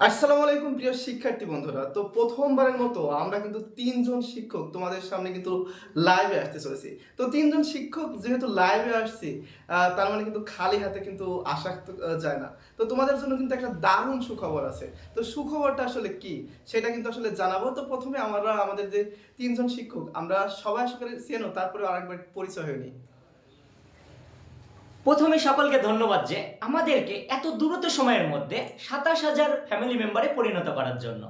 আসসালামু আলাইকুম প্রিয় শিক্ষার্থী বন্ধুরা। তো প্রথমবারের মতো আমরা কিন্তু তিনজন শিক্ষক তোমাদের সামনে কিন্তু লাইভে আসতে চলেছি। তো তিনজন শিক্ষক যেহেতু লাইভে আসছি, তার মানে কিন্তু খালি হাতে কিন্তু আসা যায় না। তো তোমাদের জন্য কিন্তু একটা দারুণ সুখবর আছে। তো সুখবরটা আসলে কি সেটা কিন্তু আসলে জানাবো। তো প্রথমে আমরা আমাদের যে তিনজন শিক্ষক আমরা সবাই আসলে চেনো, তারপরে আরেকবার পরিচয় হয়নি। প্রথমে সকলকে ধন্যবাদ যে আমাদেরকে এত দ্রুত সময়ের মধ্যে 27,000 ফ্যামিলি মেম্বারে পরিণত করার জন্য।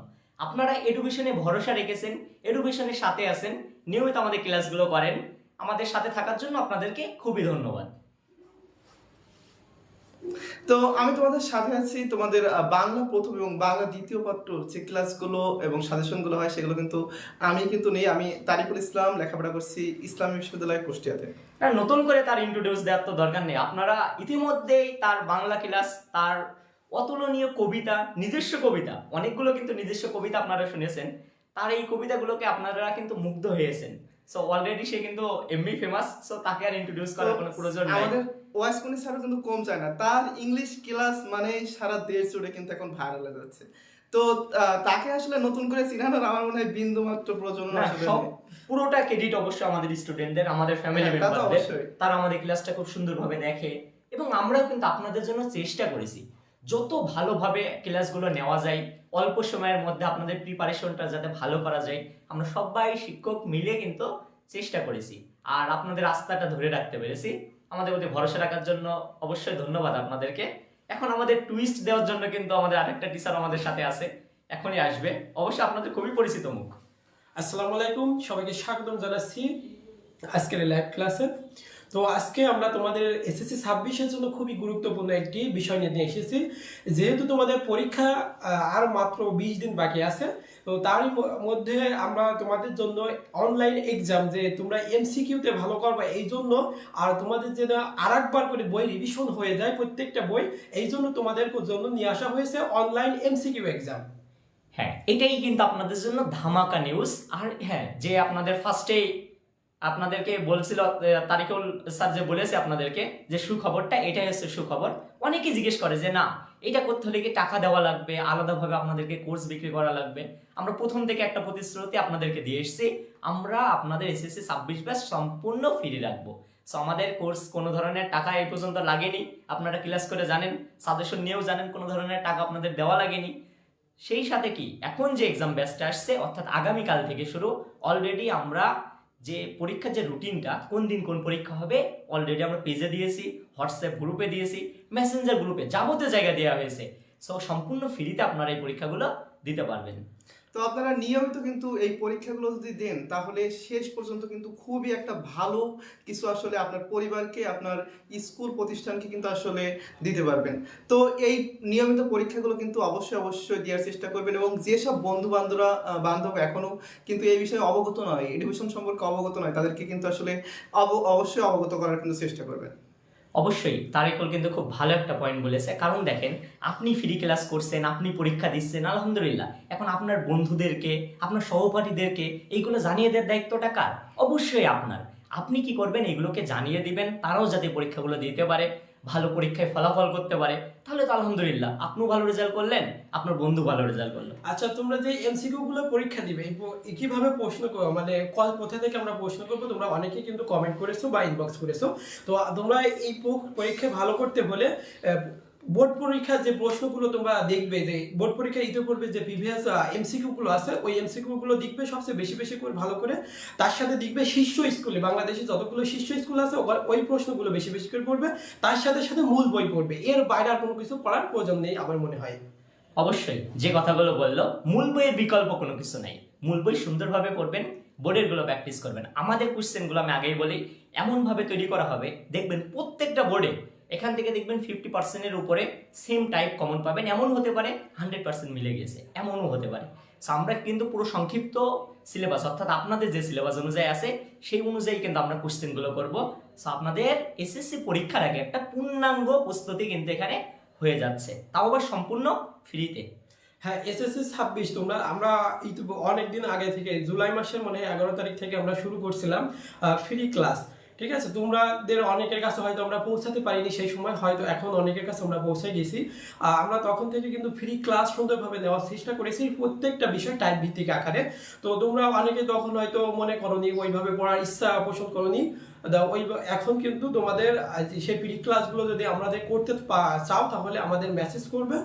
আপনারা এডুকেশনে ভরসা রেখেছেন, এডুকেশনের সাথে আছেন, নিয়মিত আমাদের ক্লাসগুলো করেন। আমাদের সাথে থাকার জন্য আপনাদেরকে খুবই ধন্যবাদ। তো আমি তোমাদের সাথে আছি। তোমাদের বাংলা প্রথম এবং বাংলা দ্বিতীয় পত্র যে ক্লাসগুলো এবং সাজেশনগুলো হয় সেগুলো কিন্তু আমি কিন্তু নেই। আমি তারিকুল ইসলাম, লেখাপড়া করছি ইসলামী বিশ্ববিদ্যালয় কুষ্টিয়াতে। নতুন করে তার ইন্ট্রোডিউস দেওয়ার তো দরকার নেই, আপনারা ইতিমধ্যেই তার বাংলা ক্লাস, তার অতুলনীয় কবিতা, নিজস্ব কবিতা, অনেকগুলো কিন্তু নিজস্ব কবিতা আপনারা শুনেছেন। তার এই কবিতাগুলোকে আপনারা কিন্তু মুগ্ধ হয়েছেন। সো অলরেডি সে কিন্তু এমনি ফেমাস, সো তাকে আর ইন্ট্রোডিউস তো করার কোনো প্রয়োজন নাই। আমাদের ওয়াইস কোনি স্যারও কিন্তু কম যায় না, তার ইংলিশ ক্লাস মানে সারা দেশ জুড়ে কিন্তু এখন ভাইরাল হয়ে যাচ্ছে। তো তাকে আসলে নতুন করে চিনানোর আমার মনে হয় বিন্দু মাত্র প্রয়োজন না, আসলে সব নেই। পুরোটা ক্রেডিট অবশ্যই আমাদের স্টুডেন্টদের, আমাদের ফ্যামিলি হ্যাঁ, তা তো মেম্বারদের। অবশ্যই। তারা আমাদের ক্লাসটা খুব সুন্দরভাবে দেখে এবং আমরাও কিন্তু আপনাদের জন্য চেষ্টা করেছি যত ভালোভাবে ক্লাসগুলো নেওয়া যায়, অল্প সময়ের মধ্যে আপনাদের প্রিপারেশনটা যাতে ভালো করা যায়, আমরা সবাই শিক্ষক মিলে কিন্তু চেষ্টা করেছি আর আপনাদের আস্থাটা ধরে রাখতে পেরেছি। আমাদের প্রতি ভরসা রাখার জন্য অবশ্যই ধন্যবাদ আপনাদেরকে। এখন আমাদের টুইস্ট দেওয়ার জন্য কিন্তু আমাদের আরেকটা টিচার আমাদের সাথে আছে, এখনই আসবে। অবশ্যই আপনাদের খুবই পরিচিত মুখ। আসসালামু আলাইকুম, সবাইকে স্বাগতম জানাচ্ছি আজকের লাইভ ক্লাসে। তো আজকে আমরা তোমাদের এসএসসি 26-এর জন্য খুবই গুরুত্বপূর্ণ একটি বিষয় নিয়ে এসেছি। যেহেতু তোমাদের পরীক্ষা আর মাত্র 20 দিন বাকি আছে, তো তারই মধ্যে আমরা তোমাদের জন্য অনলাইন এক্সাম, যে তোমরা এমসিকিউতে ভালো করবে এই জন্য, আর তোমাদের যেন আরেকবার করে বই রিভিশন হয়ে যায় প্রত্যেকটা বই, এই জন্য তোমাদের জন্য নিয়ে আসা হয়েছে অনলাইন এমসিকিউ এক্সাম। হ্যাঁ, এটাই কিন্তু আপনাদের জন্য ধামাকা নিউজ। আর হ্যাঁ, যে আপনাদের ফার্স্টে আপনাদেরকে বলছিল, তারিকুল স্যার যে বলেছে আপনাদেরকে যে সুখবরটা, এটাই হচ্ছে সুখবর। অনেকেই জিজ্ঞেস করে যে না, এটা করতে হলে কি টাকা দেওয়া লাগবে, আলাদাভাবে আপনাদেরকে কোর্স বিক্রি করা লাগবে? আমরা প্রথম থেকে একটা প্রতিশ্রুতি আপনাদেরকে দিয়ে এসেছি, আমরা আপনাদের এসএসসি 26 ব্যাচ সম্পূর্ণ ফ্রি রাখবো। সো আমাদের কোর্স কোনো ধরনের টাকা এই পর্যন্ত লাগেনি, আপনারা ক্লাস করে জানেন, সাজেশন নিয়েও জানেন, কোনো ধরনের টাকা আপনাদের দেওয়া লাগেনি। সেই সাথে কি এখন যে এক্সাম ব্যাচটা আসছে, অর্থাৎ আগামীকাল থেকে শুরু, অলরেডি আমরা যে পরীক্ষার যে রুটিনটা, কোন দিন কোন পরীক্ষা হবে, অলরেডি আমরা পেজে দিয়েছি, হোয়াটসঅ্যাপ গ্রুপে দিয়েছি, মেসেঞ্জার গ্রুপে, যাবতীয় জায়গায় দেওয়া হয়েছে। সো সম্পূর্ণ ফ্রিতে আপনারা এই পরীক্ষাগুলো দিতে পারবেন। তো আপনারা নিয়মিত কিন্তু এই পরীক্ষাগুলো যদি দেন তাহলে শেষ পর্যন্ত কিন্তু খুবই একটা ভালো কিছু আসলে আপনার পরিবারকে, আপনার স্কুল প্রতিষ্ঠানকে কিন্তু আসলে দিতে পারবেন। তো এই নিয়মিত পরীক্ষাগুলো কিন্তু অবশ্যই অবশ্যই দেওয়ার চেষ্টা করবেন, এবং যেসব বান্ধব এখনো কিন্তু এই বিষয়ে অবগত নয়, এডুকেশন সম্পর্কে অবগত নয়, তাদেরকে কিন্তু আসলে অবশ্যই অবগত করার কিন্তু চেষ্টা করবেন। অবশ্যই তারিকুল কিন্তু খুব ভালো একটা পয়েন্ট বলেছে, কারণ দেখেন, আপনি ফ্রি ক্লাস করছেন, আপনি পরীক্ষা দিচ্ছেন, আলহামদুলিল্লাহ, এখন আপনার বন্ধুদেরকে, আপনার সহপাঠীদেরকে এইগুলো জানিয়ে দেওয়ার দায়িত্বটা কার? অবশ্যই আপনার। আপনি কি করবেন, এগুলোকে জানিয়ে দিবেন, তারাও যাতে পরীক্ষাগুলো দিতে পারে, ভালো পরীক্ষায় ফলাফল করতে পারে। তাহলে তো আলহামদুলিল্লাহ, আপনিও ভালো রেজাল্ট করলেন, আপনার বন্ধু ভালো রেজাল্ট করলো। আচ্ছা, তোমরা যে এমসিকিউ গুলো পরীক্ষা দিবে, কিভাবে প্রশ্ন মানে কোথা থেকে আমরা প্রশ্ন করবো, তোমরা অনেকেই কিন্তু কমেন্ট করেছো বা ইনবক্স করেছো। তো তোমরা এই পরীক্ষা ভালো করতে হলে বোর্ড পরীক্ষার যে প্রশ্নগুলো তোমরা দেখবে, যে বোর্ড পরীক্ষার ইতিপূর্বে যে প্রিভিয়াস এমসিকিউ গুলো আছে, ওই এমসিকিউ গুলো দেখবে সবচেয়ে বেশি বেশি করে ভালো করে। তার সাথে দেখবে শীর্ষ স্কুলে, বাংলাদেশে যতগুলো শীর্ষ স্কুল আছে ওই প্রশ্নগুলো বেশি বেশি করে পড়বে। তার সাথে সাথে মূল বই পড়বে, এর বাইরে আর কোনো কিছু পড়ার প্রয়োজন নেই আমার মনে হয়। অবশ্যই যে কথাগুলো বললো, মূল বইয়ের বিকল্প কোনো কিছু নাই। মূল বই সুন্দরভাবে পড়বেন, বোর্ডের গুলো প্র্যাকটিস করবেন। আমাদের কোশ্চেনগুলো আমি আগেই বলি, এমনভাবে তৈরি করা হবে, দেখবেন প্রত্যেকটা বোর্ডে এখান থেকে দেখবেন 50%-এর উপরে সেম টাইপ কমন পাবেন। এমন হতে পারে 100% মিলে গেছে, এমনও হতে পারে। সো আমরা কিন্তু পুরো সংক্ষিপ্ত সিলেবাস, অর্থাৎ আপনাদের যে সিলেবাস অনুযায়ী আছে সেই অনুযায়ী কিন্তু আমরা কোশ্চেনগুলো করবো। সো আপনাদের এসএসসি পরীক্ষার আগে একটা পূর্ণাঙ্গ প্রস্তুতি কিন্তু এখানে হয়ে যাচ্ছে, তাও আবার সম্পূর্ণ ফ্রিতে। হ্যাঁ, এসএসসি 26 তোমরা, আমরা অনেকদিন আগে থেকে, জুলাই মাসের 11 তারিখ থেকে আমরা শুরু করছিলাম ফ্রি ক্লাস। ঠিক আছে, তোমাদের অনেকের কাছে হয়তো আমরা পৌঁছাতে পারিনি সেই সময়, হয়তো এখন অনেকের কাছে আমরা পৌঁছে গেছি। আমরা তখন থেকে কিন্তু ফ্রি ক্লাস সুন্দরভাবে নেওয়ার চেষ্টা করেছি প্রত্যেকটা বিষয় টাইপ ভিত্তিক আকারে। তো তোমরা অনেকে তখন হয়তো মনে করনি, ওইভাবে পড়ার ইচ্ছা পোষণ করনি, ওই এখন কিন্তু তোমাদের সেই ফ্রি ক্লাসগুলো যদি আমাদের করতে চাও তাহলে আমাদের মেসেজ করবে,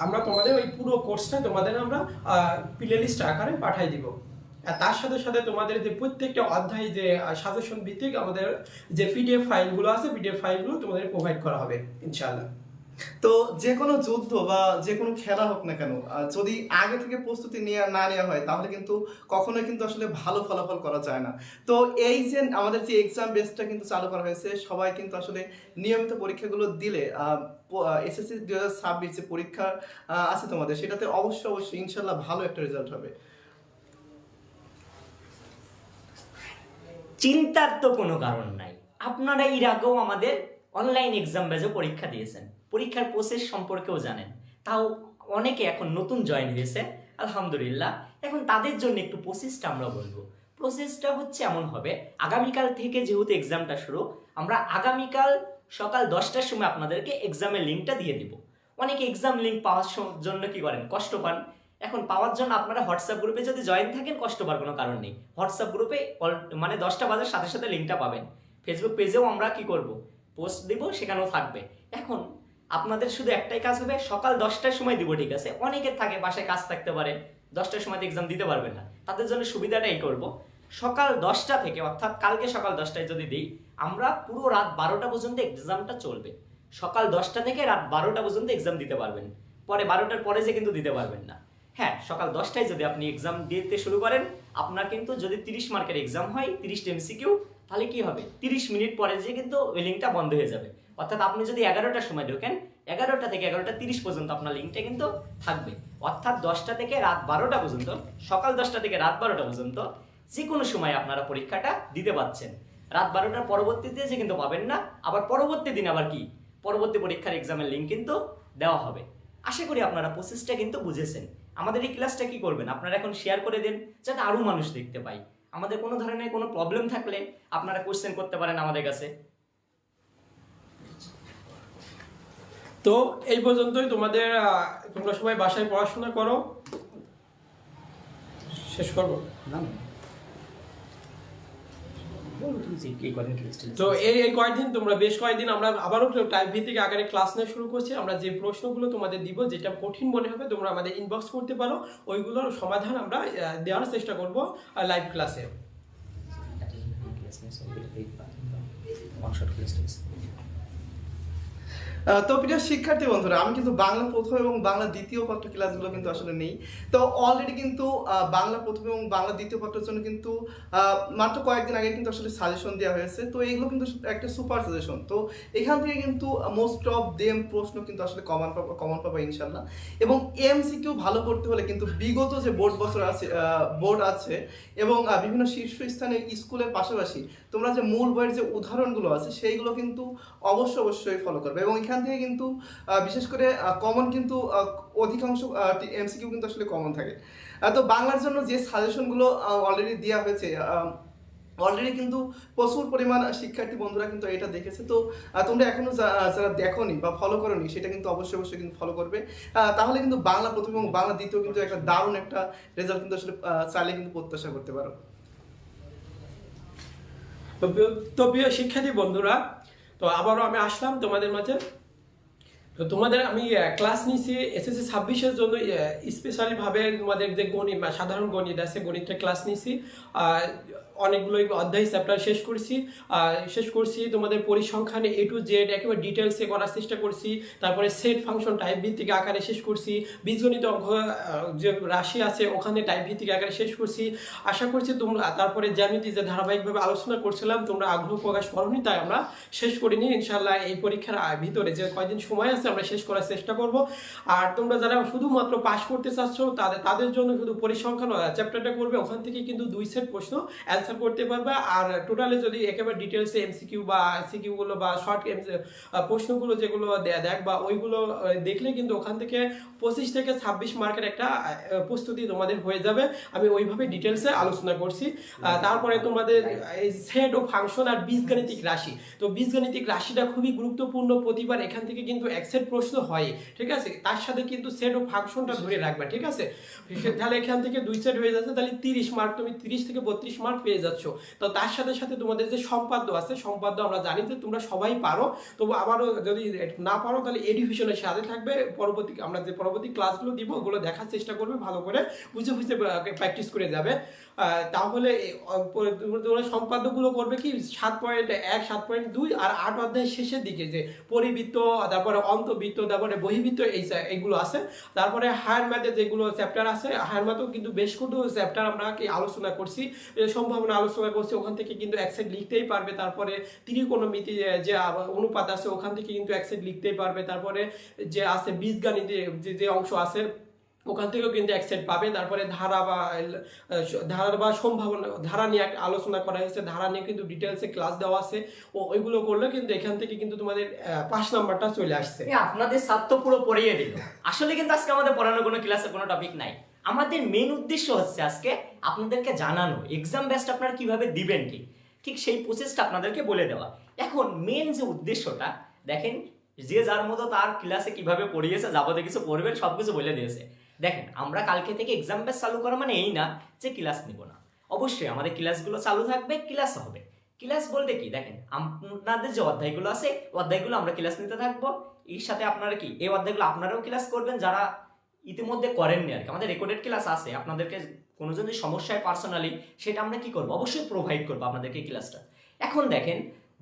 আমরা তোমাদের ওই পুরো কোর্সটা তোমাদের আমরা প্লে লিস্ট আকারে পাঠিয়ে দিব। আর তার সাথে সাথে তোমাদের যে প্রত্যেকটা অধ্যায় যে সাজেশন ভিত্তিক আমাদের যে পিডিএফ ফাইলগুলো আছে, পিডিএফ ফাইলগুলো তোমাদের প্রোভাইড করা হবে ইনশাআল্লাহ। তো যে কোনো যুদ্ধ বা যে কোনো খেলা হোক না কেন, যদি আগে থেকে প্রস্তুতি না নেওয়া হয় তাহলে কিন্তু কখনোই কিন্তু আসলে ভালো ফলাফল করা যায় না। তো এই যে আমাদের যে এক্সাম বেসটা কিন্তু চালু করা হয়েছে, সবাই কিন্তু আসলে নিয়মিত পরীক্ষাগুলো দিলে এসএসসি 2026 যে পরীক্ষা আছে তোমাদের, সেটাতে অবশ্যই ইনশাল্লাহ ভালো একটা রেজাল্ট হবে। চিন্তার তো কোনো কারণ নাই। আপনারা এর আগেও আমাদের অনলাইন এক্সাম ব্যাচে পরীক্ষা দিয়েছেন, পরীক্ষার প্রসেস সম্পর্কেও জানেন। তাও অনেকে এখন নতুন জয়েন হয়েছে, আলহামদুলিল্লাহ। এখন তাদের জন্য একটু প্রসেসটা আমরা বলবো। প্রসেসটা হচ্ছে এমন হবে, আগামীকাল থেকে যেহেতু এক্সামটা শুরু, আমরা আগামীকাল সকাল 10টার সময় আপনাদেরকে এক্সামের লিঙ্কটা দিয়ে দিব। অনেকে এক্সাম লিঙ্ক পাওয়ার জন্য কি করেন, কষ্ট পান। এখন পাওয়ার জন্য আপনারা হোয়াটসঅ্যাপ গ্রুপে যদি জয়েন থাকেন, কষ্ট পাওয়ার কোনো কারণ নেই। হোয়াটসঅ্যাপ গ্রুপে মানে 10টা বাজার সাথে সাথে লিঙ্কটা পাবেন। ফেসবুক পেজেও আমরা কি করব, পোস্ট দিব, সেখানেও থাকবে। এখন আপনাদের শুধু একটাই কাজ হবে, সকাল 10টার সময় দিব, ঠিক আছে? অনেকের থাকে বাসায় কাজ থাকতে পারে, 10টার সময় এক্সাম দিতে পারবেন না, তাদের জন্য সুবিধাটা এই করব, সকাল 10টা থেকে, অর্থাৎ কালকে সকাল 10টায় যদি দিই, আমরা পুরো রাত 12টা পর্যন্ত এক্সামটা চলবে। সকাল 10টা থেকে রাত 12টা পর্যন্ত এক্সাম দিতে পারবেন, পরে 12টার পরে যে কিন্তু দিতে পারবেন না। হ্যাঁ, সকাল 10টায় যদি আপনি এক্সাম দিতে শুরু করেন, আপনার কিন্তু যদি 30 মার্কের এক্সাম হয়, 30টা এমসিকিউ, তাহলে কি হবে, 30 মিনিট পরে যে কিন্তু ওই লিঙ্কটা বন্ধ হয়ে যাবে। অর্থাৎ আপনি যদি 11টার সময় ঢোকেন, 11টা থেকে 11টা 30 পর্যন্ত আপনার লিঙ্কটা কিন্তু থাকবে। অর্থাৎ 10টা থেকে রাত 12টা পর্যন্ত, সকাল 10টা থেকে রাত 12টা পর্যন্ত যে কোনো সময় আপনারা পরীক্ষাটা দিতে পারছেন। রাত 12টার পরবর্তীতে যে কিন্তু পাবেন না। আবার পরবর্তী দিন আবার কি, পরবর্তী পরীক্ষার এক্সামের লিঙ্ক কিন্তু দেওয়া হবে। আশা করি আপনারা প্রসেসটা কিন্তু বুঝেছেন। আমাদের এই ক্লাসটা কি করবেন, আপনারা এখন শেয়ার করে দেন, যাতে আরও মানুষ দেখতে পায়। আমাদের কোনো ধরনের কোনো প্রবলেম থাকলে আপনারা কোশ্চেন করতে পারেন আমাদের কাছে। তো এই পর্যন্তই তোমাদের, তোমরা সবাই বাসায় পড়াশোনা করো, শেষ করবো। তো এই কয়েকদিন তোমরা, বেশ কয়েকদিন আমরা আবারও টাইপ ভিত্তিক আকারে ক্লাস নিয়ে শুরু করছি। আমরা যে প্রশ্নগুলো তোমাদের দিব, যেটা কঠিন মনে হবে তোমরা আমাদের ইনবক্স করতে পারো, ওইগুলোর সমাধান আমরা দেওয়ার চেষ্টা করবো লাইভ ক্লাসে। তো প্রিয় শিক্ষার্থী বন্ধুরা, আমি কিন্তু বাংলা প্রথম এবং বাংলা দ্বিতীয় পত্র ক্লাসগুলো কিন্তু আসলে নেই। তো অলরেডি কিন্তু বাংলা প্রথম এবং বাংলা দ্বিতীয় পত্রের জন্য কিন্তু মাত্র কয়েকদিন আগে কিন্তু আসলে সাজেশন দেওয়া হয়েছে। তো এইগুলো কিন্তু একটা সুপার সাজেশন। তো এখান থেকে কিন্তু মোস্ট অফ দেম প্রশ্ন কিন্তু আসলে কমন পাবো ইনশাল্লাহ। এবং এমসিকিউ ভালো করতে হলে কিন্তু বিগত যে বোর্ড আছে এবং বিভিন্ন শীর্ষস্থানে স্কুলের পাশাপাশি তোমরা যে মূল বইয়ের যে উদাহরণগুলো আছে সেইগুলো কিন্তু অবশ্যই ফলো করবে। এবং এখান থেকে কিন্তু বিশেষ করে কমন কিন্তু অধিকাংশ এমসিকিউ কিন্তু আসলে কমন থাকে। তো বাংলার জন্য যে সাজেশনগুলো অলরেডি দেওয়া হয়েছে, অলরেডি কিন্তু প্রচুর পরিমাণ শিক্ষার্থী বন্ধুরা কিন্তু এটা দেখেছে। তো তোমরা এখনো যারা দেখোনি বা ফলো করোনি, সেটা কিন্তু অবশ্যই কিন্তু ফলো করবে। তাহলে কিন্তু বাংলা প্রথম এবং বাংলা দ্বিতীয় কিন্তু একটা দারুণ একটা রেজাল্ট কিন্তু আসলে চাইলে কিন্তু প্রত্যাশা করতে পারো। তো প্রিয় শিক্ষার্থী বন্ধুরা, তো আবারও আমি আসলাম তোমাদের মাঝে। তো তোমাদের আমি ক্লাস নিয়েছি এসএসসি 26-এর জন্য স্পেশালি ভাবে তোমাদের যে গণিত বা সাধারণ গণিত আছে, গণিতটা ক্লাস নিয়েছি। অনেকগুলো অধ্যায় চ্যাপ্টার শেষ করছি। তোমাদের পরিসংখ্যান A to Z একেবারে ডিটেলসে করার চেষ্টা করছি। তারপরে সেট ফাংশন টাইপ ভিত্তিক আকারে শেষ করছি। বীজগণিত অঙ্ক যে রাশি আছে ওখানে টাইপ ভিত্তিক আকারে শেষ করছি। আশা করছি তোমরা, তারপরে জ্যামিতি যে ধারাবাহিকভাবে আলোচনা করছিলাম, তোমরা আগ্রহ প্রকাশ করোনি, তাই আমরা শেষ করিনি। ইনশাল্লাহ এই পরীক্ষার ভিতরে যে কয়দিন সময় আছে আছে, আমরা শেষ করার চেষ্টা করব। আর তোমরা যারা শুধুমাত্র পাস করতে চাচ্ছ তাদের জন্য শুধু পরিসংখ্যান চ্যাপ্টারটা করবে, ওখান থেকে কিন্তু 2 সেট প্রশ্ন অ্যান্সার করতে পারবে। আর টোটালে যদি একেবারে ডিটেলসে এমসিকিউ বা সিকিউ গুলো বা শর্ট প্রশ্নগুলো যেগুলো দেখ বা ওইগুলো দেখলে কিন্তু ওখান থেকে 25 থেকে 26 মার্কের একটা প্রস্তুতি তোমাদের হয়ে যাবে। আমি ওইভাবে ডিটেলসে আলোচনা করছি। তারপরে তোমাদের এই সেট ও ফাংশন আর বীজগাণিতিক রাশি, তো বীজগাণিতিক রাশিটা খুবই গুরুত্বপূর্ণ, প্রতিবার এখান থেকে কিন্তু এক সেট প্রশ্ন হয়, ঠিক আছে? তার সাথে কিন্তু সেট ও ফাংশনটা ধরে রাখবে, ঠিক আছে? তাহলে এখান থেকে 2 সেট হয়ে যাচ্ছে, তাহলে 30 মার্ক, তুমি 30 থেকে 32 মার্ক পেয়ে যাচ্ছ। তো তার সাথে সাথে তোমাদের যে সম্পাদ্য আছে, সম্পাদ্য আমরা জানি যে তোমরা সবাই পারো, তবু আবারও যদি না পারো তাহলে এডুকেশনের সাথে থাকবে। পরবর্তী আমরা যে পরবর্তী ক্লাসগুলো দিব ওগুলো দেখার চেষ্টা করবে, ভালো করে বুঝে বুঝে প্র্যাকটিস করে যাবে। তাহলে তোমরা সম্পাদ্যগুলো করবে কি 7.1, 7.2 আর 8 অধ্যায়ের শেষের দিকে যে পরিবৃত্ত, তারপরে অন্তবৃত্ত, তারপরে বহির্বৃত্ত এইগুলো আছে। তারপরে হায়ার ম্যাথে যেগুলো চ্যাপ্টার আছে, হায়ার ম্যাথেও কিন্তু বেশ কিছু চ্যাপ্টার আমরা কি আলোচনা করছি, সম্ভাবনা আলোচনা করছি, ওখান থেকে কিন্তু এক সেট লিখতেই পারবে। তারপরে ত্রিকোণমিতি যে অনুপাত আছে ওখান থেকে কিন্তু এক সেট লিখতেই পারবে। তারপরে যে আছে বীজগাণিতে যে অংশ আছে ওখান থেকেও কিন্তু এক সেট পাবে। তারপরে ধারা বা সম্ভাবনা, ধারা নিয়ে আলোচনা করা হয়েছে, ধারা নিয়ে কিন্তু ডিটেলসে ক্লাস দেওয়া আছে। ওইগুলো করলে কিন্তু এখান থেকে কিন্তু তোমাদের 5 নাম্বারটা চলে আসছে। আপনাদের স্বার্থ পুরো পড়িয়ে দিল। আসলে কিন্তু আজকে আমাদের পড়ানোর কোনো ক্লাসে কোনো টপিক নাই। আমাদের মেন উদ্দেশ্য হচ্ছে আজকে আপনাদেরকে জানানো এক্সাম বেসড আপনারা কিভাবে দিবেন, ঠিক সেই প্রসেসটা আপনাদেরকে বলে দেওয়া। এখন মেন যে উদ্দেশ্যটা দেখেন, যে যার মতো তার ক্লাসে কিভাবে পড়িয়েছে, যাবতীয় কিছু পড়বেন সবকিছু বলে দিয়েছে। দেখেন, আমরা কালকে থেকে এক্সাম বেস চালু করা মানে এই না যে ক্লাস নিব না, অবশ্যই আমাদের ক্লাসগুলো চালু থাকবে, ক্লাস হবে। ক্লাস বলতে কি, দেখেন আপনাদের যে অধ্যায়গুলো আছে অধ্যায়গুলো আমরা ক্লাস নিতে থাকবো। এর সাথে আপনারা কি এই অধ্যায়গুলো আপনারাও ক্লাস করবেন যারা ইতিমধ্যে করেননি আর কি। আমাদের রেকর্ডেড ক্লাস আছে, আপনাদেরকে কোনো যদি সমস্যায় পার্সোনালি সেটা আমরা কি করবো, অবশ্যই প্রোভাইড করবো আপনাদেরকে ক্লাসটা। এখন দেখেন,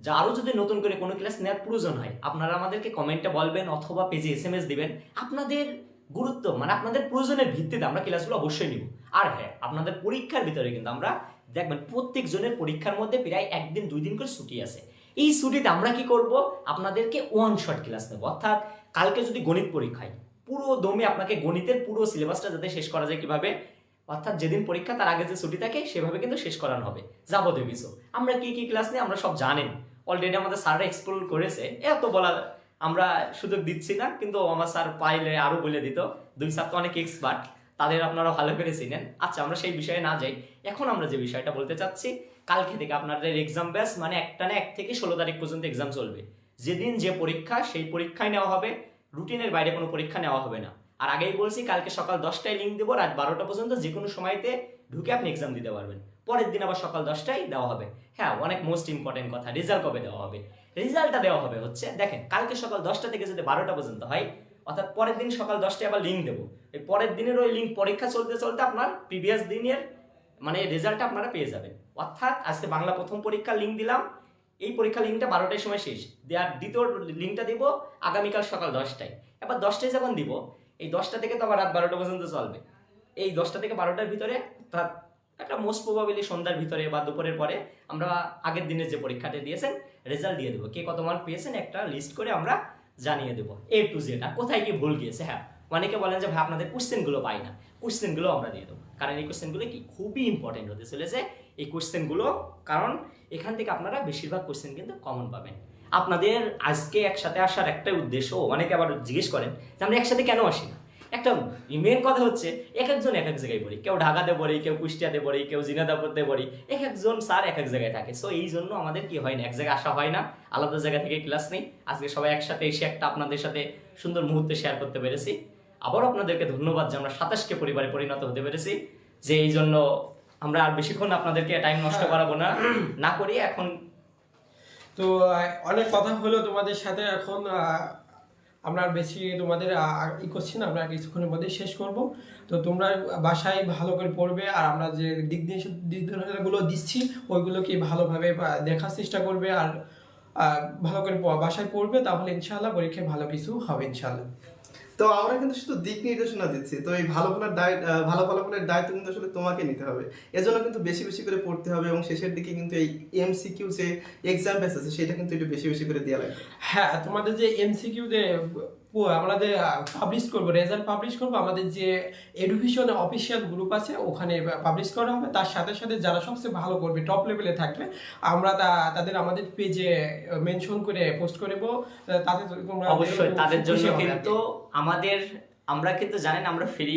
যা আরও যদি নতুন করে কোনো ক্লাস নেওয়ার প্রয়োজন হয় আপনারা আমাদেরকে কমেন্টে বলবেন অথবা পেজে SMS দিবেন। আপনাদের গুরুত্ব মানে আপনাদের প্রয়োজনের ভিত্তিতে আমরা ক্লাসগুলো অবশ্যই নিব। আর হ্যাঁ, আপনাদের পরীক্ষার ভিতরে কিন্তু আমরা দেখবেন প্রত্যেক জনের পরীক্ষার মধ্যে প্রায় 1 দিন 2 দিন করে ছুটি আছে। এই ছুটিতে আমরা কি করব, আপনাদেরকে ওয়ান শট ক্লাস নেব। অর্থাৎ কালকে যদি গণিত পরীক্ষায় পুরো দমে আপনাকে গণিতের পুরো সিলেবাসটা যাতে শেষ করা যায় কিভাবে, অর্থাৎ যেদিন পরীক্ষা তার আগে যে ছুটি থাকে সেভাবে কিন্তু শেষ করানো হবে যাবতীয় কিছু। আমরা কি কি ক্লাস নিই আমরা সব জানেন, অলরেডি আমাদের স্যাররা এক্সপ্লোর করেছে, এত বলা আমরা সুযোগ দিচ্ছি না, কিন্তু আমার স্যার পাইলে আরো বলে দিত। 2 স্যার তো অনেক এক্সপার্ট, তাদের আপনারা ভালো করে চিনেন। আচ্ছা, আমরা সেই বিষয়ে না যাই। এখন আমরা যে বিষয়টা বলতে চাচ্ছি, কালকে থেকে আপনাদের এক্সাম ব্যাচ মানে একটানা 1 থেকে 16 তারিখ পর্যন্ত এক্সাম চলবে। যেদিন যে পরীক্ষা সেই পরীক্ষায় নেওয়া হবে, রুটিনের বাইরে কোনো পরীক্ষা নেওয়া হবে না। আর আগেই বলছি, কালকে সকাল 10টায় লিঙ্ক দেবো, রাত 12টা পর্যন্ত যে কোনো সময়তে ঢুকে আপনি এক্সাম দিতে পারবেন। পরের দিন আবার সকাল 10টায় দেওয়া হবে। হ্যাঁ, অনেক মোস্ট ইম্পর্টেন্ট কথা, রেজাল্ট কবে দেওয়া হবে? রেজাল্টটা দেওয়া হবে হচ্ছে, দেখেন, কালকে সকাল 10টা থেকে যদি 12টা পর্যন্ত হয়, অর্থাৎ পরের দিন সকাল 10টায় আবার লিঙ্ক দেবো। এই পরের দিনের ওই লিঙ্ক পরীক্ষা চলতে চলতে আপনার প্রিভিয়াস দিনের মানে রেজাল্টটা আপনারা পেয়ে যাবেন। অর্থাৎ আজকে বাংলা প্রথম পরীক্ষার লিঙ্ক দিলাম, এই পরীক্ষার লিঙ্কটা 12টার সময় শেষ, দেওয়ার দ্বিতীয় লিঙ্কটা দিব আগামীকাল সকাল 10টায়। এবার 10টায় যখন দিব, এই 10টা থেকে তো আবার রাত 12টা পর্যন্ত চলবে। এই 10টা থেকে 12টার ভিতরে, অর্থাৎ একটা মোস্ট প্রবাবলি সন্ধ্যার ভিতরে বা দুপুরের পরে আমরা আগের দিনের যে পরীক্ষাটা দিয়েছেন রেজাল্ট দিয়ে দেবো। কে কত মান পেয়েছেন একটা লিস্ট করে আমরা জানিয়ে দেবো A to Z। আর কোথায় কি ভুল গিয়েছে, হ্যাঁ, অনেকে বলেন যে ভাই আপনাদের কোশ্চেনগুলো পাই না, কোশ্চেনগুলো আমরা দিয়ে দেবো। কারণ এই কোশ্চেনগুলো কি খুবই ইম্পর্টেন্ট হতে চলেছে এই কোশ্চেনগুলো, কারণ এখান থেকে আপনারা বেশিরভাগ কোশ্চেন কিন্তু কমন পাবেন। আপনাদের আজকে একসাথে আসার একটাই উদ্দেশ্য, অনেকে আবার জিজ্ঞেস করেন যে আমরা একসাথে কেন আসি না। একটা মেন কথা হচ্ছে, এক একজন এক এক জায়গায় পড়ি, কেউ ঢাকাতে পড়ি, কেউ কুষ্টিয়াতে পড়ি, কেউ জিনাদাপুরতে পড়ি, এক একজন স্যার এক এক জায়গায় থাকে। সো এই জন্য আমাদের কি হয় না, এক জায়গায় আসা হয় না, আলাদা জায়গা থেকে ক্লাস নেই। আজকে সবাই একসাথে এসে একটা আপনাদের সাথে সুন্দর মুহূর্তে শেয়ার করতে পেরেছি। আবারও আপনাদেরকে ধন্যবাদ যে আমরা 27কে পরিবারে পরিণত হতে পেরেছি। যে এই জন্য আমরা আর বেশিক্ষণ আপনাদেরকে টাইম নষ্ট করাবো না করি। এখন তো অনেক কথা হলো তোমাদের সাথে, এখন আমরা বেশি তোমাদের ই করছি না, আমরা কিছুক্ষণের মধ্যে শেষ করব। তো তোমরা বাসায় ভালো করে পড়বে, আর আমরা যে দিক নির্দেশনাগুলো দিচ্ছি ওইগুলোকে ভালোভাবে দেখার চেষ্টা করবে, আর ভালো করে বাসায় পড়বে, তাহলে ইনশাআল্লাহ পরীক্ষায় ভালো কিছু হবে ইনশাআল্লাহ। তো আমরা কিন্তু শুধু দিক নির্দেশনা দিচ্ছি, তো এই ভালো ফলাফলের দায়িত্ব কিন্তু আসলে তোমাকে নিতে হবে। এজন্য কিন্তু বেশি বেশি করে পড়তে হবে, এবং শেষের দিকে কিন্তু এই MCQ যে এক্সাম বেস আছে সেটা কিন্তু একটু বেশি বেশি করে দেওয়া লাগবে। হ্যাঁ, তোমাদের যে MCQ যে আমাদের পাবলিশ করবো, রেজাল্ট পাবলিশ করবো, আমাদের যে এডুকেশন অফিসিয়াল গ্রুপ আছে ওখানে পাবলিশ করা হবে। তার সাথে সাথে যারা সবচেয়ে ভালো করবে, টপ লেভেলে থাকবে, আমরা তাদের আমাদের পেজে মেনশন করে পোস্ট করব। তাতে তোমরা অবশ্যই তাদের জন্য খুশি হবে আর কি। কিন্তু আমরা কিন্তু জানেন আমরা ফ্রি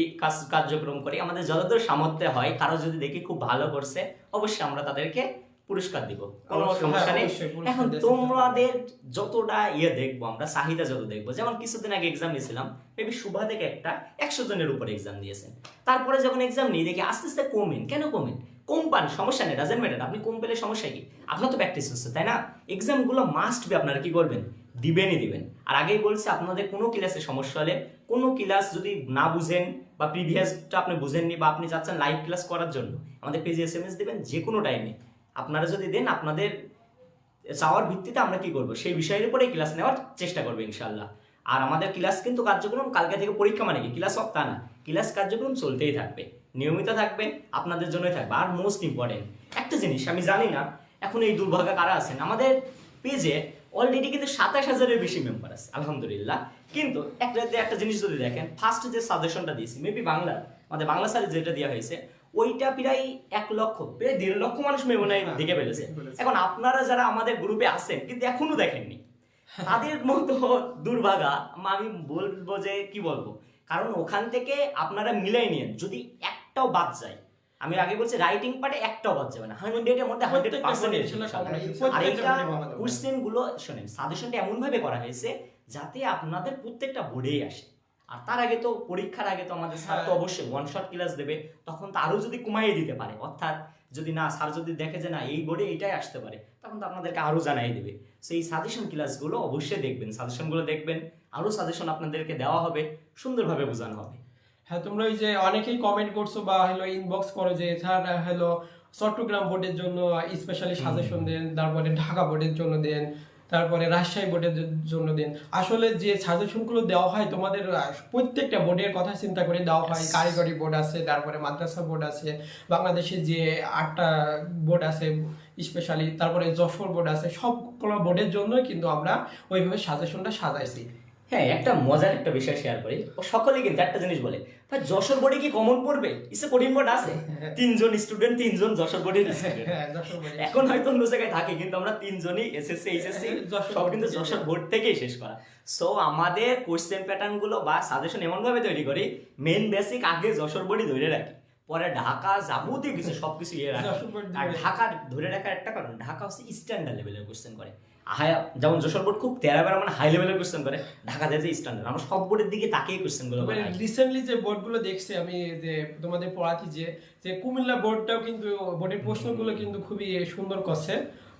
কার্যক্রম করি, আমাদের যতদূর সামর্থ্য হয়। কারো যদি দেখি খুব ভালো করছে, অবশ্যই আমরা তাদেরকে পুরস্কার দিব, কোনো অবশ্যই, সমস্যা নেই। অবশ্যই পুরস্কার এখন দেওয়া তোমাদের যতটা দেখবো আমরা, চাহিদা যত দেখবো, যেমন কিছুদিন আগে এক্সাম নিয়েছিলাম, মেবি শুভা থেকে একটা 100 জনের উপরে এক্সাম দিয়েছেন। তারপরে যখন এক্সাম নিয়ে দেখি আস্তে আস্তে কমেন। কেন কমেন? কম পান, সমস্যা নেই, ডাজেন্ট ম্যাটার। আপনি কম পেলে সমস্যা কি? আপনার তো প্র্যাকটিস হচ্ছে, তাই না? এক্সামগুলো মাস্ট বি আপনারা কি করবেন? দিবেন। আর আগেই বলছি, আপনাদের কোনো ক্লাসে সমস্যা হলে, কোনো ক্লাস যদি না বুঝেন বা প্রিভিয়াসটা আপনি বুঝেননি বা আপনি চাচ্ছেন লাইভ ক্লাস করার জন্য, আমাদের পেজে SMS দিবেন যে কোনো টাইমে। আপনারা যদি দেন, আপনাদের চাওয়ার ভিত্তিতে আমরা কি করব, সেই বিষয়ের উপরে ক্লাস নেওয়ার চেষ্টা করবো ইনশাল্লাহ। আর আমাদের ক্লাস কিন্তু কার্যক্রম কালকে থেকে পরীক্ষা মানে কি ক্লাস অফ তা না, ক্লাস কার্যক্রম চলতেই থাকবে, নিয়মিত থাকবে, আপনাদের জন্যই থাকবে। আর মোস্ট ইম্পর্টেন্ট একটা জিনিস, আমি জানি না এখন এই দুর্ভাগা কারা আছেন, আমাদের পেজে অলরেডি কিন্তু 27,000-এর বেশি মেম্বার আছে আলহামদুলিল্লাহ। কিন্তু একটা জিনিস যদি দেখেন, ফার্স্ট যে সাজেশনটা দিয়েছি মেবি আমাদের বাংলা স্যারের যেটা দেওয়া হয়েছে, ওইটা প্রায় 1 লক্ষ, প্রায় 1.5 লক্ষ মানুষ মেয়ে মনে হয় দেখে ফেলেছে। এখন আপনারা যারা আমাদের গ্রুপে আছেন কিন্তু এখনো দেখেননি, তাদের মতো দুর্ভাগা আমি বলবো যে কি বলবো, কারণ ওখান থেকে আপনারা মিলাই নিন। যদি একটাও বাদ যায়, আমি আগে বলছি রাইটিং পার্টে একটাও বাদ যাবে না, 100-এর মধ্যে 100%। আর এইটা কোশ্চেন গুলো শোনেন, সাজেশনটা এমন ভাবে করা হয়েছে যাতে আপনাদের প্রত্যেকটা বোর্ডেই আসে। আর তার আগে তো, পরীক্ষার আগে তো আমাদের স্যার তো অবশ্যই ওয়ান শট ক্লাস দেবে, তখন তো আরো যদি কমাইয়ে দিতে পারে, অর্থাৎ যদি না স্যার যদি দেখে যে না এই বোর্ডে এইটাই আসতে পারে, তখন তো আপনাদেরকে আরো জানাই দেবে। সো এই সাজেশন ক্লাসগুলো অবশ্যই দেখবেন, সাজেশনগুলো দেখবেন, আরো সাজেশন আপনাদেরকে দেওয়া হবে, সুন্দরভাবে বোঝানো হবে। হ্যাঁ, তোমরা ওই যে অনেকেই কমেন্ট করছো বা ইনবক্স করো যে স্যার চট্টগ্রাম বোর্ডের জন্য স্পেশালি সাজেশন দেন, তারপরে ঢাকা বোর্ডের জন্য দেন, তারপরে রাজশাহী বোর্ডের জন্য দেন। আসলে যে সাজেশনগুলো দেওয়া হয় তোমাদের প্রত্যেকটা বোর্ডের কথা চিন্তা করে দেওয়া হয়। কারিগরি বোর্ড আছে, তারপরে মাদ্রাসা বোর্ড আছে, বাংলাদেশে যে 8টা বোর্ড আছে স্পেশালি, তারপরে যশোর বোর্ড আছে, সবগুলো বোর্ডের জন্যই কিন্তু আমরা ওইভাবে সাজেশনটা সাজাইছি। হ্যাঁ, একটা মজার একটা বিষয় শেয়ার করি, ও সকলেই কিন্তু একটা জিনিস বলে, ভাই যশোর বোর্ডে কি কমন পড়বে? ইসে কঠিন বোর্ড আছে, 3জন স্টুডেন্ট, 3জন যশোর বোর্ডের স্টুডেন্ট। এখন হয়তো অন্য জায়গায় থাকে, কিন্তু আমরা 3জনই SSC HSC সব কিন্তু যশোর বোর্ড থেকেই শেষ করা। সো আমাদের কোশ্চেন প্যাটার্ন গুলো বা সাজেশন এমন ভাবে তৈরি করি, মেন বেসিক আগে যশোর বোর্ডই ধরে রাখি, পরে ঢাকা যাবতীয় কিছু সবকিছু রাখি। আর ঢাকা ধরে রাখার একটা কারণ, ঢাকা হচ্ছে স্ট্যান্ডার্ড লেভেলের কোশ্চেন করে। যেমন যশোর বোর্ড খুব তেরা বেড়া মানে হাই লেভেলের কোশ্চেন করে, ঢাকা যে স্ট্যান্ডার্ড, আমরা সব বোর্ডের দিকে তাকিয়ে কোশ্চেন গুলো করি। রিসেন্টলি যে বোর্ডগুলো দেখছি আমি, যে তোমাদের পড়াচ্ছি, যে কুমিল্লা বোর্ডটাও কিন্তু বোর্ডের প্রশ্নগুলো কিন্তু খুবই সুন্দর করছে।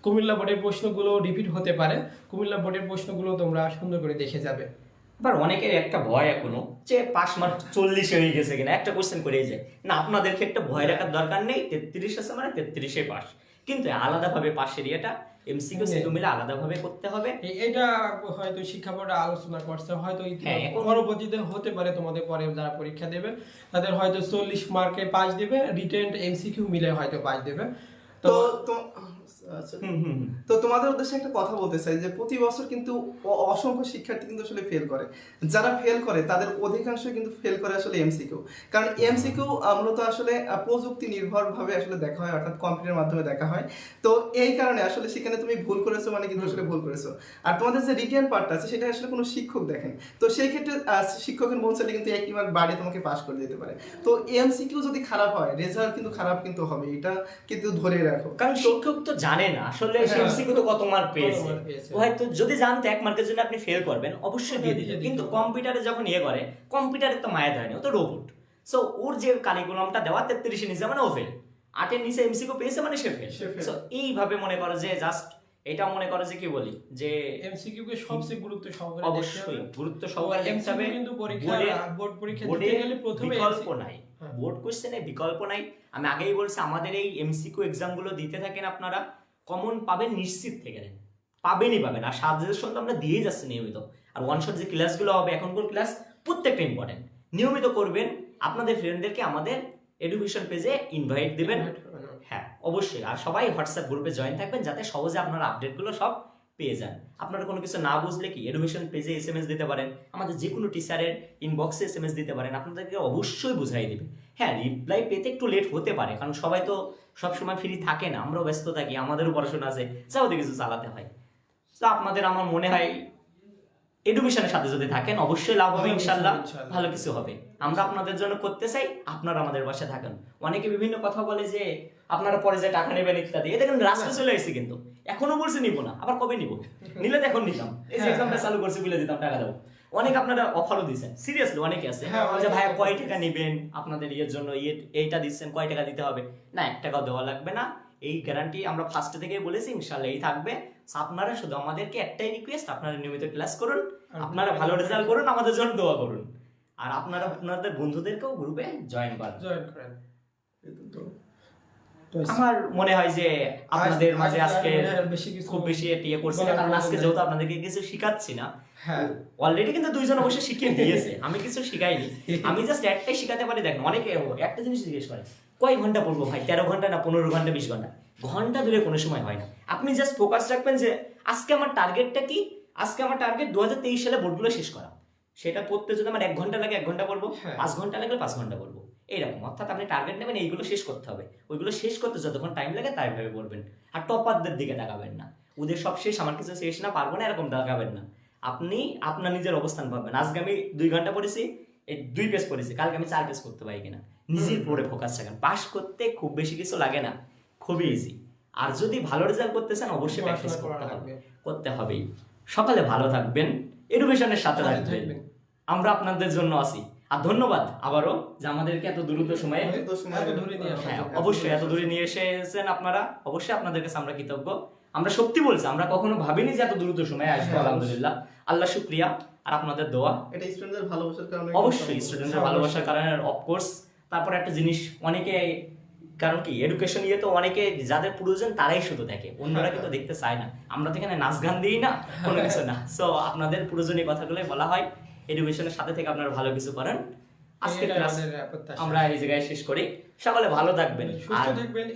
কুমিল্লা বোর্ডের প্রশ্নগুলো রিপিট হতে পারে, কুমিল্লা বোর্ডের প্রশ্নগুলো তোমরা সুন্দর করে দেখে যাবে। আবার অনেকের একটা ভয় এখনো যে পাস মার্ক 40 হয়ে গেছে কিনা, একটা কোশ্চেন করেই যায় না। আপনাদের ক্ষেত্রে ভয় রাখার দরকার নেই, 33 আছে মানে 33-এ পাস, কিন্তু আলাদাভাবে পাশের MCQ সিকিউ মিলে আলাদাভাবে করতে হবে। এটা হয়তো শিক্ষা বোর্ড আলোচনা করছে, হয়তো পরবর্তীতে হতে পারে তোমাদের পরে যারা পরীক্ষা দেবে তাদের হয়তো 40 মার্কে পাস দেবে, রিটেন MCQ মিলে হয়তো পাস দেবে। তো তো তোমাদের উদ্দেশ্যে একটা কথা বলতে চাই যে প্রতি বছর কিন্তু অসংখ্য শিক্ষার্থী কিন্তু আসলে ফেল করে। যারা ফেল করে তাদের অধিকাংশ কিন্তু ফেল করে আসলে এমসিকিউ, কারণ এমসিকিউ মূলত আসলে প্রযুক্তি নির্ভরভাবে আসলে দেখা হয়, অর্থাৎ কম্পিউটারের মাধ্যমে দেখা হয়। তো এই কারণে আসলে সেখানে তুমি ভুল করেছো মানে কিন্তু আসলে ভুল করেছো। আর তোমাদের যে রিটেন পার্টটা আছে সেটা আসলে কোনো শিক্ষক দেখেন, তো সেই ক্ষেত্রে শিক্ষকের মন চাইলে কিন্তু 1 মার্ক বাড়িয়ে তোমাকে পাস করে দিতে পারে। তো এমসিকিউ যদি খারাপ হয়, রেজাল্ট কিন্তু খারাপ কিন্তু হবে, এটা কিন্তু ধরে রাখো। কারণ শিক্ষক তো জানে না আসলে এমসিকিউ তো কত মার্ক পেয়েছে, হয়তো যদি জানতে 1 মার্কের জন্য আপনি ফেল করবেন অবশ্যই দিয়ে দিত, কিন্তু কম্পিউটারে যখন করে, কম্পিউটারে তো মায়া দেয় না, ও তো রোবট। সো ওর যে কারিকুলামটা দেওয়া 33-এর নিচে মানে ও ফেল, 8-এর নিচে এমসিকিউ পেয়েছে মানে সে ফেল। সো এইভাবে মনে করো যে জাস্ট এটা মনে করো যে কি বলি যে এমসিকিউ কে সবচেয়ে গুরুত্ব সহকারে অবশ্যই গুরুত্ব সহকারে দেখতে হবে। কিন্তু বোর্ড পরীক্ষা দিতে গেলে প্রথমে বিকল্প নাই, বোর্ড কোশ্চেনে বিকল্প নাই। আমি আগেই বলছি আমাদের এই এমসিকিউ এক্সাম গুলো দিতে থাকেন আপনারা, কমন পাবেন নিশ্চিত থেকে নেন, পাবেনই পাবেন। আর সাজেশন তো আমরা দিয়েই যাচ্ছি নিয়মিত। আর ওয়ান শট যে ক্লাসগুলো হবে, এখনকার ক্লাস প্রত্যেকটা ইম্পর্টেন্ট, নিয়মিত করবেন। আপনাদের ফ্রেন্ডদেরকে আমাদের এডুকেশন পেজে ইনভাইট দিবেন, হ্যাঁ অবশ্যই। আর সবাই হোয়াটসঅ্যাপ গ্রুপে জয়েন থাকবেন যাতে সহজে আপনারা আপডেটগুলো সব পেয়ে যান। আপনারা কোনো কিছু না বুঝলে কি এডুকেশন পেজে এসএমএস দিতে পারেন, আমাদের যে কোনো টিচারের ইনবক্সে এসএমএস দিতে পারেন, আপনাদেরকে অবশ্যই বুঝাই দেবে। হ্যাঁ, রিপ্লাই পেতে একটু লেট হতে পারে, কারণ সবাই তো সবসময় ফ্রি থাকে না, আমরাও ব্যস্ত থাকি, আমাদেরও পড়াশোনা আছে, যাওয়াতে কিছু চালাতে হয়। তো আপনাদের আমার মনে হয় এডুকেশনের সাথে যদি থাকেন অবশ্যই লাভ হবে, ইনশাল্লাহ ভালো কিছু হবে। আমরা আপনাদের জন্য করতে চাই, আপনারা আমাদের পাশে থাকেন। অনেকে বিভিন্ন কথা বলে যে আপনারা পরে যে টাকা নেবেন ইত্যাদি, এ দেখেন রাস্তা চলে এসেছে, কিন্তু এখনো বলছে নিব না, আবার কবে নিব, নিলে তো এখন নিতাম, এই যে এক্সামটা চালু করছি বলে দিতাম টাকা দেবো। অনেক আপনারা অফারও দিচ্ছেন, সিরিয়াসলি অনেকে আছে যে ভাইয়া কয় টাকা নেবেন আপনাদের ইয়ের জন্য, এইটা দিচ্ছেন কয় টাকা দিতে হবে, না 1 টাকাও দেওয়া লাগবে না, এই গ্যারান্টি আমরা ফার্স্ট থেকে বলেছি, ইনশাআল্লাহ এই থাকবে। আপনারা শুধু আমাদেরকে একটাই রিকোয়েস্ট, আপনারা নিয়মিত ক্লাস করুন, আপনারা ভালো রেজাল্ট করুন, আমাদের জন্য দোয়া করুন, আর আপনারা আপনাদের বন্ধুদেরকেও গ্রুপে জয়েন করেন। আমার মনে হয় যে আপনাদের মাঝে আজকে খুব বেশি ইয়ে করছি না, কারণ আজকে যেহেতু আপনাদেরকে কিছু শিখাচ্ছি না, অলরেডি কিন্তু 2 জন অবশ্যই শিখিয়ে দিয়েছে, আমি কিছু শিখাইনি, আমি জাস্ট একটাই শিখাতে পারি। দেখেন অনেকে একটা জিনিস জিজ্ঞেস করে কয় ঘন্টা পড়বো ভাই, 13 ঘন্টা না 15 ঘন্টা 20 ঘন্টা, ঘন্টা ধরে কোনো সময় হয় না। আপনি জাস্ট ফোকাস রাখবেন যে আজকে আমার টার্গেটটা কি, আজকে আমার টার্গেট 2023 সালে বোর্ডগুলো শেষ করা, সেটা পড়তে যদি আমার 1 ঘন্টা লাগে 1 ঘন্টা পড়বো, 5 ঘন্টা লাগলে 5 ঘন্টা পড়বো, এইরকম। অর্থাৎ আপনি টার্গেট নেবেন এইগুলো শেষ করতে হবে, ওইগুলো শেষ করতে যতক্ষণ টাইম লাগে তাই ভাবে পড়বেন। আর টপারদের দিকে তাকাবেন না, ওদের সব শেষ আমার কিছু শেষ না, পারবো না, এরকম তাকাবেন না। আপনি আপনার নিজের অবস্থান পাবেন, আজকে আমি 2 ঘন্টা পড়েছি, এই 2 পেজ পড়েছি, কালকে আমি 4 পেজ করতে পারি কিনা, নিজের পড়ে ফোকাস রাখেন। পাস করতে খুব বেশি কিছু লাগে না, খুবই ইজি। আর যদি ভালো রেজাল্ট করতে চান অবশ্যই প্র্যাকটিস করতে হবেই। সকালে ভালো থাকবেন, এডুকেশনের সাথে থাকবেন, আমরা আপনাদের জন্য আছি। আর ধন্যবাদ আবারও যে আমাদেরকে এত দ্রুত সময়ে অবশ্যই এত দূরে নিয়ে এসেছেন আপনারা, অবশ্যই আপনাদের কাছে আমরা কৃতজ্ঞ। আমরা সত্যি বলছি, আমরা কখনো ভাবিনি যে এত দ্রুত সময়ে আসবো, আলহামদুলিল্লাহ, আল্লাহ শুকরিয়া। আর আপনাদের দোয়া, এটা স্টুডেন্টদের ভালোবাসার কারণে, অবশ্যই স্টুডেন্টদের ভালোবাসার কারণে অফকোর্স। তারপর একটা জিনিস, অনেকে কারণ কি এডুকেশন ইয়ে তো অনেকে যাদের প্রয়োজন তারাই শুধু দেখে, অন্যরা কিন্তু দেখতে চায় না। আমরা তো এখানে নাচ গান দিই না, কোনো কিছু না। সো আপনাদের প্রয়োজনীয় কথাগুলোই বলা হয়, এডুকেশনের সাথে থেকে আপনারা ভালো কিছু করেন। আজকে ক্লাস আমরা এই জায়গায় শেষ করি। সকলে ভালো থাকবেন, সুস্থ থাকবেন,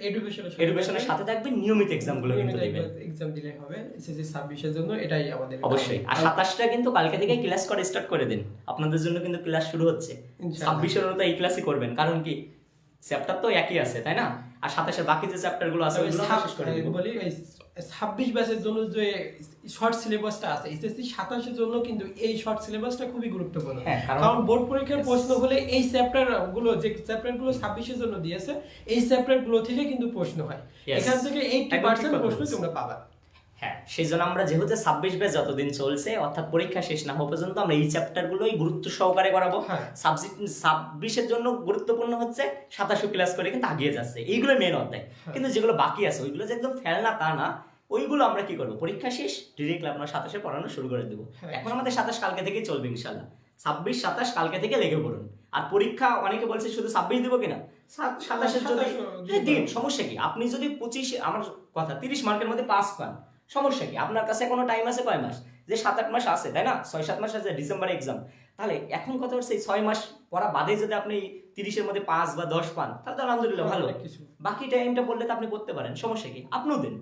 এডুকেশনের সাথে থাকবেন, নিয়মিত এক্সামগুলো কিন্তু দিবেন, এক্সাম দিলে হবে এসএসসি 26 এর জন্য, এটাই আমাদের অবশ্যই। আর 27টা কিন্তু কালকে থেকে ক্লাস করে স্টার্ট করে দিন, আপনাদের জন্য কিন্তু ক্লাস শুরু হচ্ছে। 26 এর তো এই ক্লাসই করবেন, কারণ কি চ্যাপ্টার তো একই আছে, তাই না? আর 27 বাকি যে চ্যাপ্টারগুলো আছে ওইগুলো শেষ করে দিব। বলি 26 ব্যাচের জন্য যে শর্ট সিলেবাসটা আছে, এসএসসি 27 এর জন্য কিন্তু এই শর্ট সিলেবাসটা খুবই গুরুত্বপূর্ণ, কারণ বোর্ড পরীক্ষার প্রশ্ন হলে এই চ্যাপ্টারগুলো, যে চ্যাপ্টারগুলো 26 এর জন্য দিয়েছে, এই চ্যাপ্টারগুলো থেকে কিন্তু প্রশ্ন হয়, এখান থেকে 80% প্রশ্ন তোমরা পাবা। হ্যাঁ, সেই জন্য আমরা যেহেতু 26 ব্যাচ যতদিন চলছে, অর্থাৎ পরীক্ষা শেষ না হওয়া পর্যন্ত আমরা এই চ্যাপ্টারগুলোই গুরুত্ব সহকারে করাবো। সাবজেক্ট 26 এর জন্য গুরুত্বপূর্ণ হচ্ছে 27 ক্লাস করে কিন্তু আগিয়ে যাচ্ছে, এইগুলো মেন অধ্যায়। কিন্তু যেগুলো বাকি আছে ওইগুলো যে একদম ফেল না তা না, ওইগুলো আমরা কি করবো, পরীক্ষা শেষ ডিরেক্টলি আপনার 27 পড়ানো শুরু করে দেবো। এখন আমাদের 27 কালকে থেকেই চলবে ইনশাল্লাহ, 26 27 কালকে থেকে লেগে পড়ুন। আর পরীক্ষা অনেকে বলছে শুধু 26 দিব কিনা, 27 যদি দিন, সমস্যা কি? আপনি যদি 25, আমার কথা 30 মার্কের মধ্যে 5 পান, সমস্যা কি? আপনার কাছে কোনো টাইম আছে কয় মাস, যে 7-8 মাস আছে, তাই না? 6-7 মাস আছে, ডিসেম্বরে এক্সাম। তাহলে এখন কথা হচ্ছে 6 মাস পড়া বাদে যদি আপনি 30-এর মধ্যে 5 বা 10 পান, তাহলে তো আলহামদুলিল্লাহ ভালো। বাকি টাইমটা পড়লে তো আপনি করতে পারেন, সমস্যা কি? আপনিও দিন,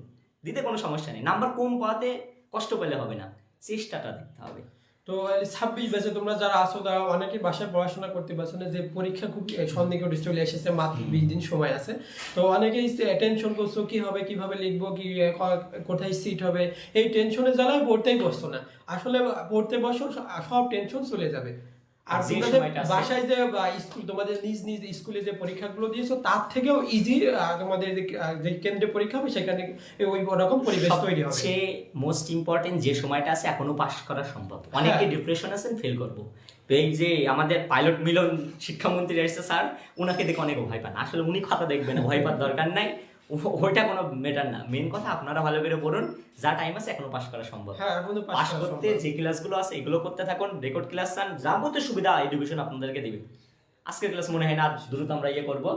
দিতে কোনো সমস্যা নেই। নাম্বার কম পাওয়াতে কষ্ট পেলে হবে না, চেষ্টাটা দেখতে হবে। তো 26 ব্যাচে তোমরা যারা আসো তারা অনেকে বাসায় পড়াশোনা করতে পারছো না, যে পরীক্ষা খুব সন্নিকটে চলে এসেছে, মাত্র 20 দিন সময় আছে। তো অনেকেই টেনশন করছো কি হবে, কিভাবে লিখবো, কি কোথায় সিট হবে, এই টেনশনে জ্বালায় পড়তেই বসছো না। আসলে পড়তে বসো, সব টেনশন চলে যাবে। আর তোমাদের বাসায় যে স্কুল, তোমাদের নিজ নিজ স্কুলে যে পরীক্ষাগুলো দিয়েছো তার থেকেও ইজি তোমাদের যে কেন্দ্রে পরীক্ষা হবে সেখানে ওই রকম পরিবেশ তৈরি হবে। সে মোস্ট ইম্পর্টেন্ট যে সময়টা আছে এখনো পাস করা সম্ভব। অনেকে ডিপ্রেশন আছেন, ফেল করবো। তো এই যে আমাদের পাইলট মিলন শিক্ষামন্ত্রী এসেছে স্যার, উনাকে দেখে অনেকে ভয় পান। আসলে উনি খাতা দেখবেন, ভয় পাওয়ার দরকার নাই, ওইটা কোনো ম্যাটার না। মেন কথা আপনারা ভালো করে পড়ুন, যা টাইম আছে এখনো পাস করা সম্ভব। পাস করতে যে ক্লাসগুলো আছে এগুলো করতে থাকুন, রেকর্ড ক্লাস চান, যাবতীয় সুবিধা এডুকেশন আপনাদেরকে দিবে। আজকের ক্লাস মনে হয় না দ্রুত আমরা ইয়ে করবো।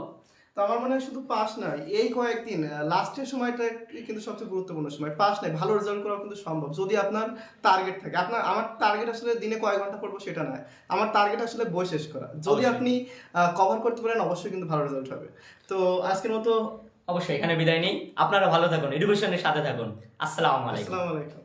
তো আমার মনে হয় শুধু পাস নয়, এই কয়েকদিন লাস্টের সময়টা কিন্তু সবচেয়ে গুরুত্বপূর্ণ সময়। পাস নয়, ভালো রেজাল্ট করা কিন্তু সম্ভব যদি আপনার টার্গেট থাকে। আমার টার্গেট আসলে দিনে কয়েক ঘন্টা পড়বো সেটা নয়, আমার টার্গেট আসলে বই শেষ করা। যদি আপনি কভার করতে পারেন অবশ্যই কিন্তু ভালো রেজাল্ট হবে। তো আজকের মতো অবশ্যই এখানে বিদায় নেই। আপনারা ভালো থাকুন, এডুকেশনের সাথে থাকুন। আসসালামু আলাইকুম। আসসালামু আলাইকুম।